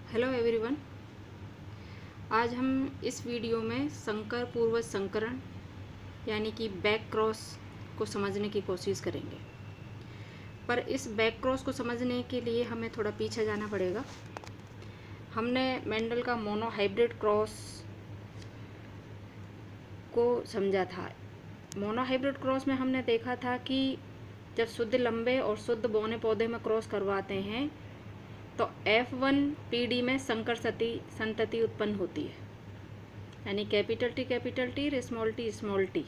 Hello everyone. आज हम इस वीडियो में संकर पूर्वज संकरण यानी कि बैक क्रॉस को समझने की कोशिश करेंगे। पर इस बैक क्रॉस को समझने के लिए हमें थोड़ा पीछे जाना पड़ेगा। हमने मेंडल का मोनो हाइब्रिड क्रॉस को समझा था। मोनो हाइब्रिड क्रॉस में हमने देखा था कि जब शुद्ध लंबे और शुद्ध बौने पौधे में क्रॉस करवाते हैं तो F1 पीढ़ी में संकर संतति उत्पन्न होती है, यानी कैपिटल टी स्मॉल टी।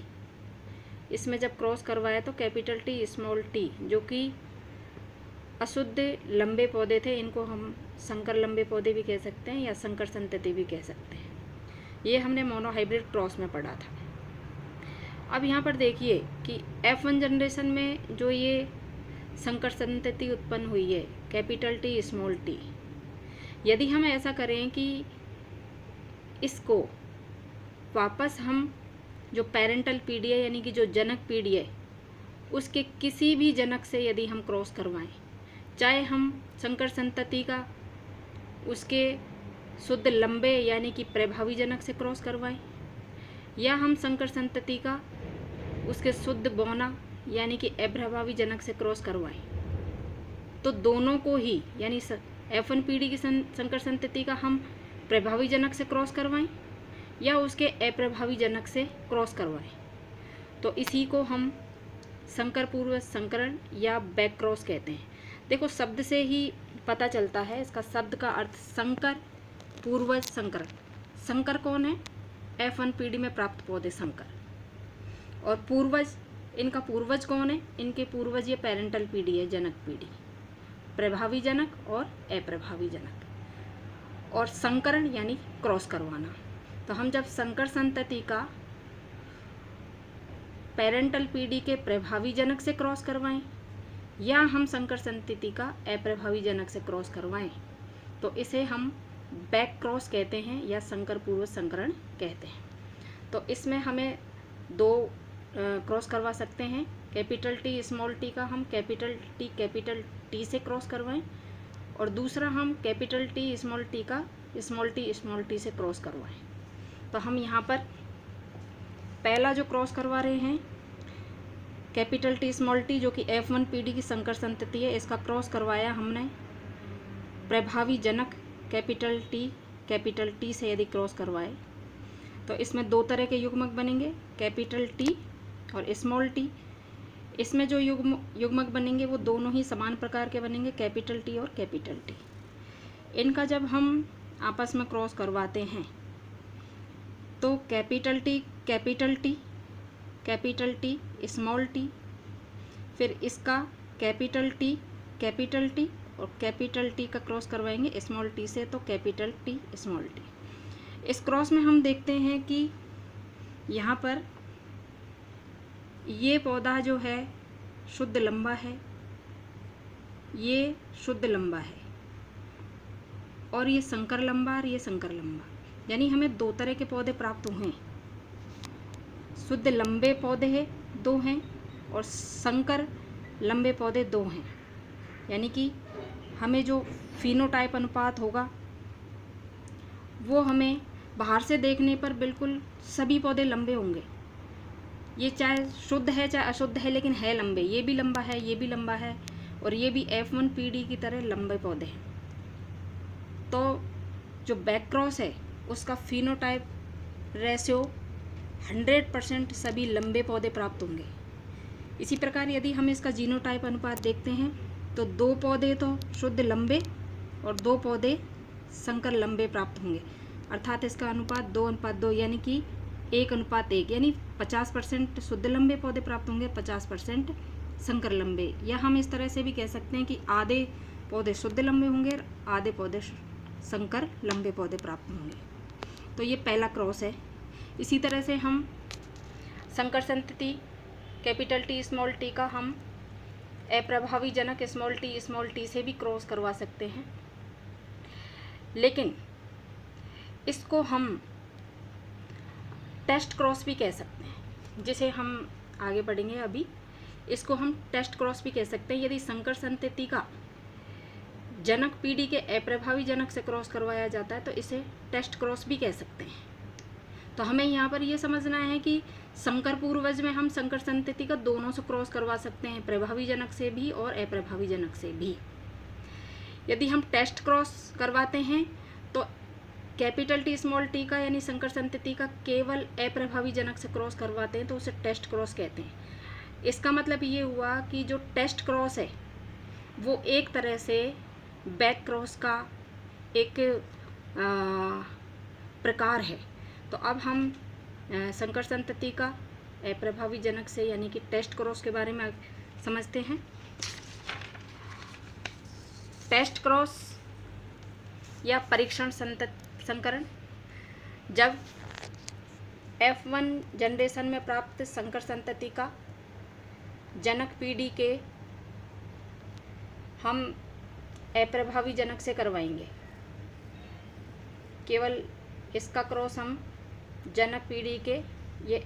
इसमें जब क्रॉस करवाया तो कैपिटल टी स्मॉल टी जो कि अशुद्ध लंबे पौधे थे, इनको हम संकर लंबे पौधे भी कह सकते हैं या संकर संतति भी कह सकते हैं। ये हमने मोनो हाइब्रिड क्रॉस में पढ़ा था। अब यहाँ पर देखिए कि F1 जनरेशन में जो ये संकर संतति उत्पन्न हुई है कैपिटल टी स्मॉल टी, यदि हम ऐसा करें कि इसको वापस हम जो पेरेंटल पीढ़ी है यानी कि जो जनक पीढ़ी है उसके किसी भी जनक से यदि हम क्रॉस करवाएं, चाहे हम संकर संतति का उसके शुद्ध लंबे यानी कि प्रभावी जनक से क्रॉस करवाएं या हम संकर संतति का उसके शुद्ध बौना यानी कि अप्रभावी जनक से क्रॉस करवाएं, तो दोनों को ही यानी F1 पीढ़ी की संकर संतति का हम प्रभावी जनक से क्रॉस करवाएं या उसके अप्रभावी जनक से क्रॉस करवाएं, तो इसी को हम संकर पूर्वज संकरण या बैक क्रॉस कहते हैं। देखो, शब्द से ही पता चलता है, इसका शब्द का अर्थ संकर पूर्वज संकरण। संकर कौन है? F1 पीढ़ी में प्राप्त पौधे संकर। और पूर्वज, इनका पूर्वज कौन है? इनके पूर्वज ये पेरेंटल पीढ़ी है, जनक पीढ़ी, प्रभावी जनक और अप्रभावी जनक। और संकरण यानी क्रॉस करवाना। तो हम जब संकर संतति का पेरेंटल पीढ़ी के प्रभावी जनक से क्रॉस करवाएं या हम संकर संतति का अप्रभावी जनक से क्रॉस करवाएं, तो इसे हम बैक क्रॉस कहते हैं या संकर पूर्वज संकरण कहते हैं। तो इसमें हमें दो क्रॉस करवा सकते हैं। कैपिटल टी स्मॉल टी का हम कैपिटल टी से क्रॉस करवाएं और दूसरा हम कैपिटल टी स्मॉल टी का स्मॉल टी से क्रॉस करवाएं। तो हम यहाँ पर पहला जो क्रॉस करवा रहे हैं कैपिटल टी स्मॉल टी जो कि F1 पीढ़ी की संकर संतति है, इसका क्रॉस करवाया हमने प्रभावी जनक कैपिटल टी से यदि क्रॉस करवाए तो इसमें दो तरह के युग्मक बनेंगे, कैपिटल टी और स्मॉल टी। इसमें जो युग्मक बनेंगे वो दोनों ही समान प्रकार के बनेंगे, कैपिटल टी और कैपिटल टी। इनका जब हम आपस में क्रॉस करवाते हैं तो कैपिटल टी स्मॉल टी, फिर इसका कैपिटल टी और कैपिटल टी का क्रॉस करवाएंगे स्मॉल टी से, तो कैपिटल टी स्मॉल टी। इस क्रॉस में हम देखते हैं कि यहाँ पर ये पौधा जो है शुद्ध लंबा है, ये शुद्ध लंबा है और ये संकर लंबा और ये संकर लंबा, यानी हमें दो तरह के पौधे प्राप्त हुए हैं। शुद्ध लंबे पौधे दो हैं और संकर लंबे पौधे दो हैं, यानी कि हमें जो फिनोटाइप अनुपात होगा वो हमें बाहर से देखने पर बिल्कुल सभी पौधे लंबे होंगे। ये चाहे शुद्ध है चाहे अशुद्ध है लेकिन है लंबे, ये भी लंबा है, ये भी लंबा है और ये भी F1 पीढ़ी की तरह लंबे पौधे हैं। तो जो बैक क्रॉस है उसका फिनोटाइप रेशियो 100% सभी लंबे पौधे प्राप्त होंगे। इसी प्रकार यदि हम इसका जीनोटाइप अनुपात देखते हैं तो दो पौधे तो शुद्ध लंबे और दो पौधे संकर लंबे प्राप्त होंगे, अर्थात इसका अनुपात 2:2 यानी कि 1:1, यानी 50% शुद्ध लंबे पौधे प्राप्त होंगे, 50% संकर लंबे। या हम इस तरह से भी कह सकते हैं कि आधे पौधे शुद्ध लंबे होंगे और आधे पौधे संकर लंबे पौधे प्राप्त होंगे। तो ये पहला क्रॉस है। इसी तरह से हम संकर संतति कैपिटल टी स्मॉल टी का हम अप्रभावी जनक स्मॉल टी से भी क्रॉस करवा सकते हैं, लेकिन इसको हम टेस्ट क्रॉस भी कह सकते हैं, जिसे हम आगे बढ़ेंगे अभी। इसको हम टेस्ट क्रॉस भी कह सकते हैं। यदि संकर संतति का जनक पीढ़ी के अप्रभावी जनक से क्रॉस करवाया जाता है तो इसे टेस्ट क्रॉस भी कह सकते हैं। तो हमें यहाँ पर ये समझना है कि संकर पूर्वज में हम संकर संतति का दोनों से क्रॉस करवा सकते हैं, प्रभावी जनक से भी और अप्रभावी जनक से भी। यदि हम टेस्ट क्रॉस करवाते हैं तो कैपिटल टी स्मॉल टी का यानी संकर संतति का केवल अप्रभावी जनक से क्रॉस करवाते हैं तो उसे टेस्ट क्रॉस कहते हैं। इसका मतलब ये हुआ कि जो टेस्ट क्रॉस है वो एक तरह से बैक क्रॉस का एक प्रकार है। तो अब हम संकर संतति का अप्रभावी जनक से यानी कि टेस्ट क्रॉस के बारे में समझते हैं। टेस्ट क्रॉस या परीक्षण संकरण, जब F1 जनरेशन में प्राप्त संकर संतति का जनक पीढ़ी के हम अप्रभावी जनक से करवाएंगे। केवल इसका क्रॉस हम जनक पीढ़ी के, ये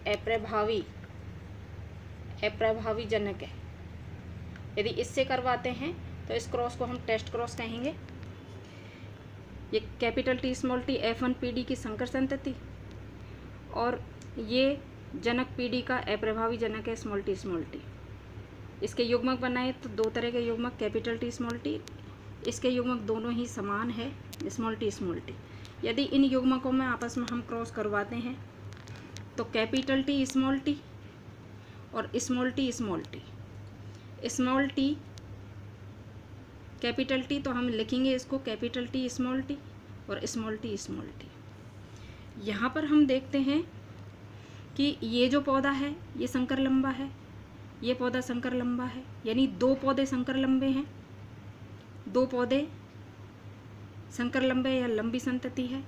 अप्रभावी जनक है, यदि इससे करवाते हैं तो इस क्रॉस को हम टेस्ट क्रॉस कहेंगे। ये capital T small T F1 पीढ़ी की संकर संतति और ये जनक पीढ़ी का अप्रभावी जनक है स्मॉल टी। इसके युग्मक बनाए तो दो तरह के युग्मक कैपिटल टी स्मॉल टी, इसके युग्मक दोनों ही समान है स्मॉल टी। यदि इन युग्मकों में आपस में हम क्रॉस करवाते हैं तो कैपिटल टी और स्मॉल टी कैपिटल टी, तो हम लिखेंगे इसको कैपिटल टी और स्मॉल टी। यहाँ पर हम देखते हैं कि ये जो पौधा है ये संकर लंबा है, ये पौधा संकर लंबा है, यानी दो पौधे संकर लंबे हैं, दो पौधे संकर लंबे या लंबी संतति है।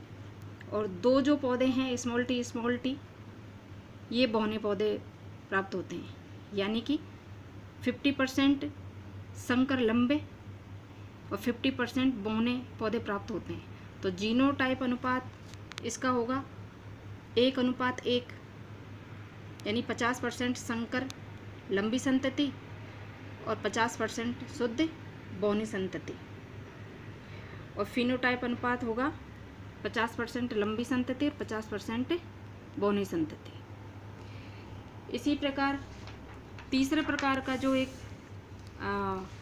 और दो जो पौधे हैं स्मॉल टी ये बौने पौधे प्राप्त होते हैं, यानी कि 50% संकर लंबे और 50% बौने पौधे प्राप्त होते हैं। तो जीनोटाइप अनुपात इसका होगा 1:1, यानी 50% संकर लंबी संतति और 50% शुद्ध बौनी संतति। और फिनोटाइप अनुपात होगा 50% लंबी संतति और 50% बौनी संतति। इसी प्रकार तीसरे प्रकार का जो एक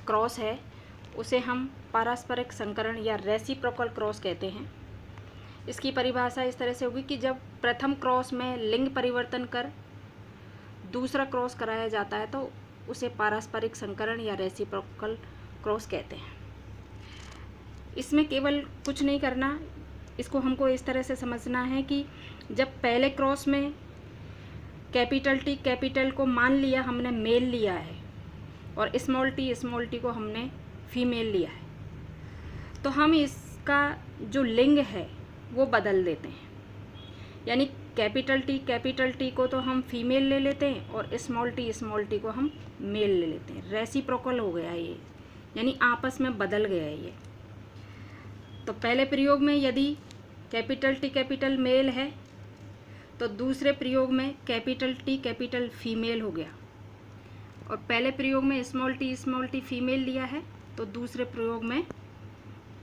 क्रॉस है उसे हम पारस्परिक संकरण या रेसिप्रोकल क्रॉस कहते हैं। इसकी परिभाषा इस तरह से होगी कि जब प्रथम क्रॉस में लिंग परिवर्तन कर दूसरा क्रॉस कराया जाता है तो उसे पारस्परिक संकरण या रेसिप्रोकल क्रॉस कहते हैं। इसमें केवल कुछ नहीं करना, इसको हमको इस तरह से समझना है कि जब पहले क्रॉस में कैपिटल को मान लिया हमने मेल लिया है और स्मॉल टी को हमने फीमेल लिया है, तो हम इसका जो लिंग है वो बदल देते हैं। यानी कैपिटल टी को तो हम फीमेल ले लेते हैं और स्मॉल टी को हम मेल ले लेते हैं। रेसिप्रोकल हो गया ये, यानी आपस में बदल गया है ये। तो पहले प्रयोग में यदि कैपिटल मेल है तो दूसरे प्रयोग में कैपिटल फीमेल हो गया, और पहले प्रयोग में स्मॉल टी फीमेल लिया है तो दूसरे प्रयोग में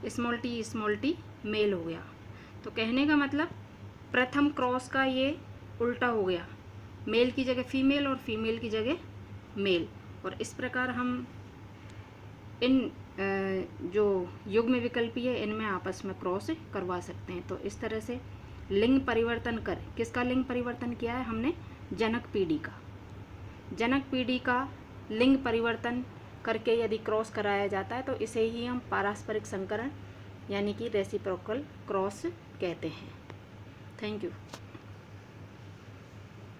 स्मॉल टी मेल हो गया। तो कहने का मतलब प्रथम क्रॉस का ये उल्टा हो गया, मेल की जगह फीमेल और फीमेल की जगह मेल। और इस प्रकार हम इन जो युग्म विकल्पी है इनमें आपस में क्रॉस करवा सकते हैं। तो इस तरह से लिंग परिवर्तन कर, किसका लिंग परिवर्तन किया है हमने? जनक पीढ़ी का लिंग परिवर्तन करके यदि क्रॉस कराया जाता है तो इसे ही हम पारस्परिक संकरण यानी कि रेसिप्रोकल क्रॉस कहते हैं। Thank you.